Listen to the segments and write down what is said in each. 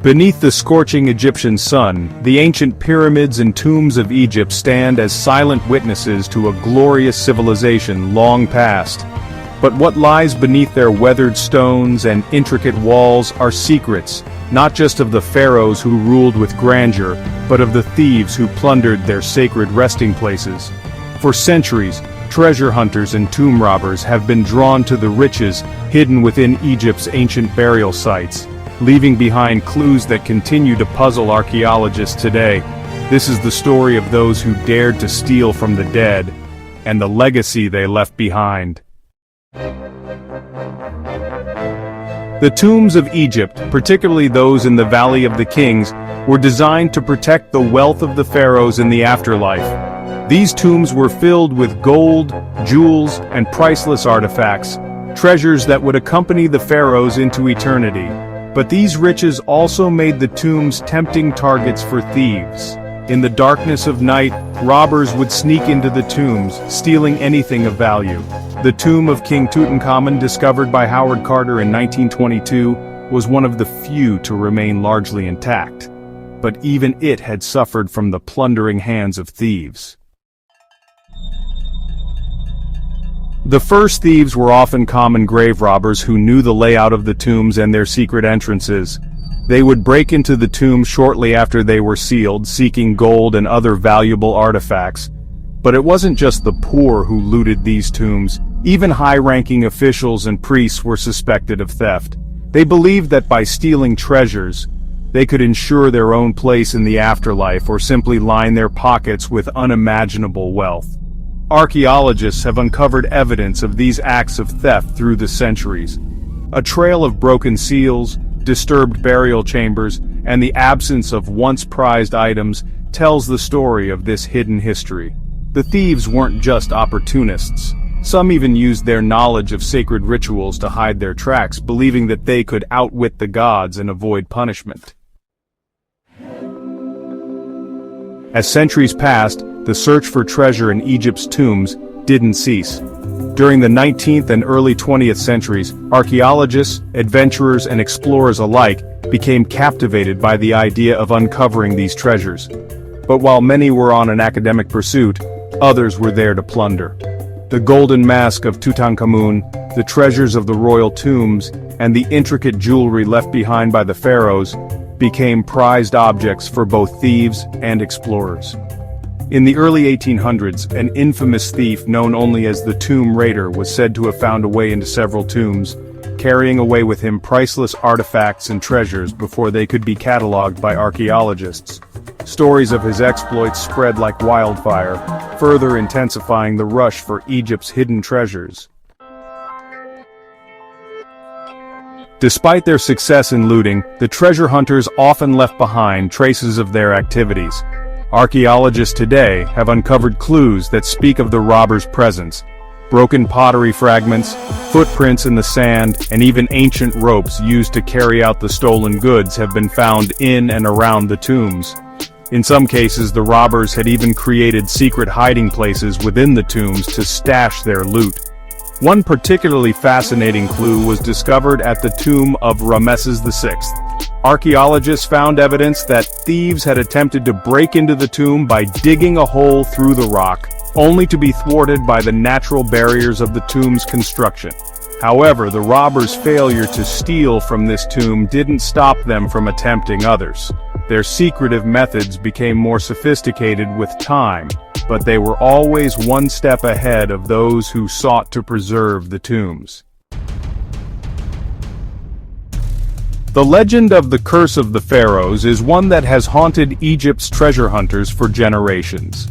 Beneath the scorching Egyptian sun, the ancient pyramids and tombs of Egypt stand as silent witnesses to a glorious civilization long past. But what lies beneath their weathered stones and intricate walls are secrets, not just of the pharaohs who ruled with grandeur, but of the thieves who plundered their sacred resting places. For centuries, treasure hunters and tomb robbers have been drawn to the riches hidden within Egypt's ancient burial sites, leaving behind clues that continue to puzzle archaeologists today. This is the story of those who dared to steal from the dead, and the legacy they left behind. The tombs of Egypt, particularly those in the Valley of the Kings, were designed to protect the wealth of the pharaohs in the afterlife. These tombs were filled with gold, jewels, and priceless artifacts, treasures that would accompany the pharaohs into eternity. But these riches also made the tombs tempting targets for thieves. In the darkness of night, robbers would sneak into the tombs, stealing anything of value. The tomb of King Tutankhamun, discovered by Howard Carter in 1922, was one of the few to remain largely intact. But even it had suffered from the plundering hands of thieves. The first thieves were often common grave robbers who knew the layout of the tombs and their secret entrances. They would break into the tombs shortly after they were sealed, seeking gold and other valuable artifacts. But it wasn't just the poor who looted these tombs. Even high-ranking officials and priests were suspected of theft. They believed that by stealing treasures, they could ensure their own place in the afterlife or simply line their pockets with unimaginable wealth. Archaeologists have uncovered evidence of these acts of theft through the centuries. A trail of broken seals, disturbed burial chambers, and the absence of once prized items tells the story of this hidden history. The thieves weren't just opportunists. Some even used their knowledge of sacred rituals to hide their tracks, believing that they could outwit the gods and avoid punishment. As centuries passed, the search for treasure in Egypt's tombs didn't cease. During the 19th and early 20th centuries, archaeologists, adventurers, and explorers alike became captivated by the idea of uncovering these treasures. But while many were on an academic pursuit, others were there to plunder. The golden mask of Tutankhamun, the treasures of the royal tombs, and the intricate jewelry left behind by the pharaohs became prized objects for both thieves and explorers. In the early 1800s, an infamous thief known only as the Tomb Raider was said to have found a way into several tombs, carrying away with him priceless artifacts and treasures before they could be catalogued by archaeologists. Stories of his exploits spread like wildfire, further intensifying the rush for Egypt's hidden treasures. Despite their success in looting, the treasure hunters often left behind traces of their activities. Archaeologists today have uncovered clues that speak of the robbers' presence. Broken pottery fragments, footprints in the sand, and even ancient ropes used to carry out the stolen goods have been found in and around the tombs. In some cases, the robbers had even created secret hiding places within the tombs to stash their loot. One particularly fascinating clue was discovered at the tomb of Ramesses VI. Archaeologists found evidence that thieves had attempted to break into the tomb by digging a hole through the rock, only to be thwarted by the natural barriers of the tomb's construction. However, the robbers' failure to steal from this tomb didn't stop them from attempting others. Their secretive methods became more sophisticated with time, but they were always one step ahead of those who sought to preserve the tombs. The legend of the Curse of the Pharaohs is one that has haunted Egypt's treasure hunters for generations.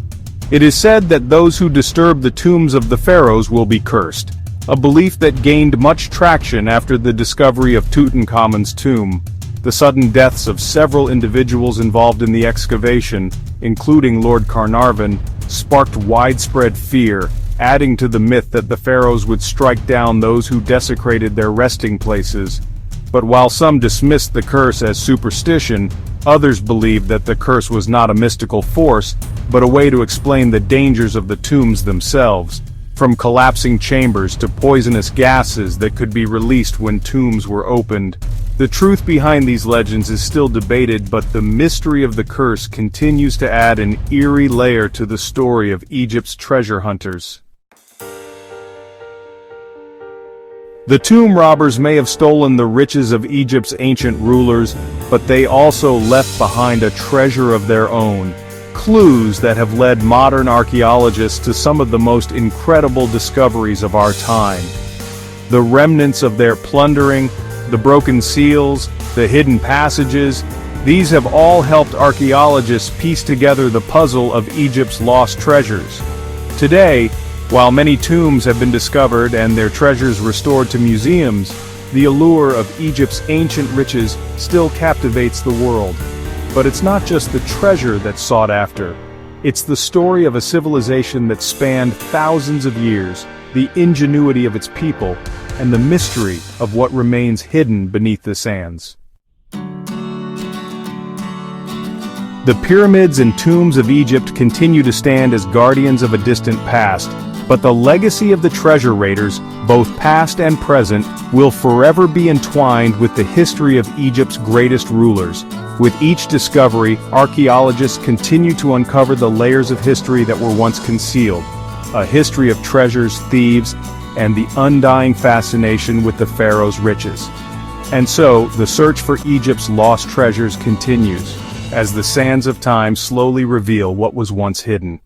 It is said that those who disturb the tombs of the pharaohs will be cursed, a belief that gained much traction after the discovery of Tutankhamun's tomb. The sudden deaths of several individuals involved in the excavation, including Lord Carnarvon, sparked widespread fear, adding to the myth that the pharaohs would strike down those who desecrated their resting places. But while some dismissed the curse as superstition, others believed that the curse was not a mystical force, but a way to explain the dangers of the tombs themselves, from collapsing chambers to poisonous gases that could be released when tombs were opened. The truth behind these legends is still debated, but the mystery of the curse continues to add an eerie layer to the story of Egypt's treasure hunters. The tomb robbers may have stolen the riches of Egypt's ancient rulers, but they also left behind a treasure of their own, clues that have led modern archaeologists to some of the most incredible discoveries of our time. The remnants of their plundering, the broken seals, the hidden passages, these have all helped archaeologists piece together the puzzle of Egypt's lost treasures. Today, while many tombs have been discovered and their treasures restored to museums, the allure of Egypt's ancient riches still captivates the world. But it's not just the treasure that's sought after. It's the story of a civilization that spanned thousands of years, the ingenuity of its people, and the mystery of what remains hidden beneath the sands. The pyramids and tombs of Egypt continue to stand as guardians of a distant past, but the legacy of the treasure raiders, both past and present, will forever be entwined with the history of Egypt's greatest rulers. With each discovery, archaeologists continue to uncover the layers of history that were once concealed. A history of treasures, thieves, and the undying fascination with the Pharaohs' riches. And so, the search for Egypt's lost treasures continues, as the sands of time slowly reveal what was once hidden.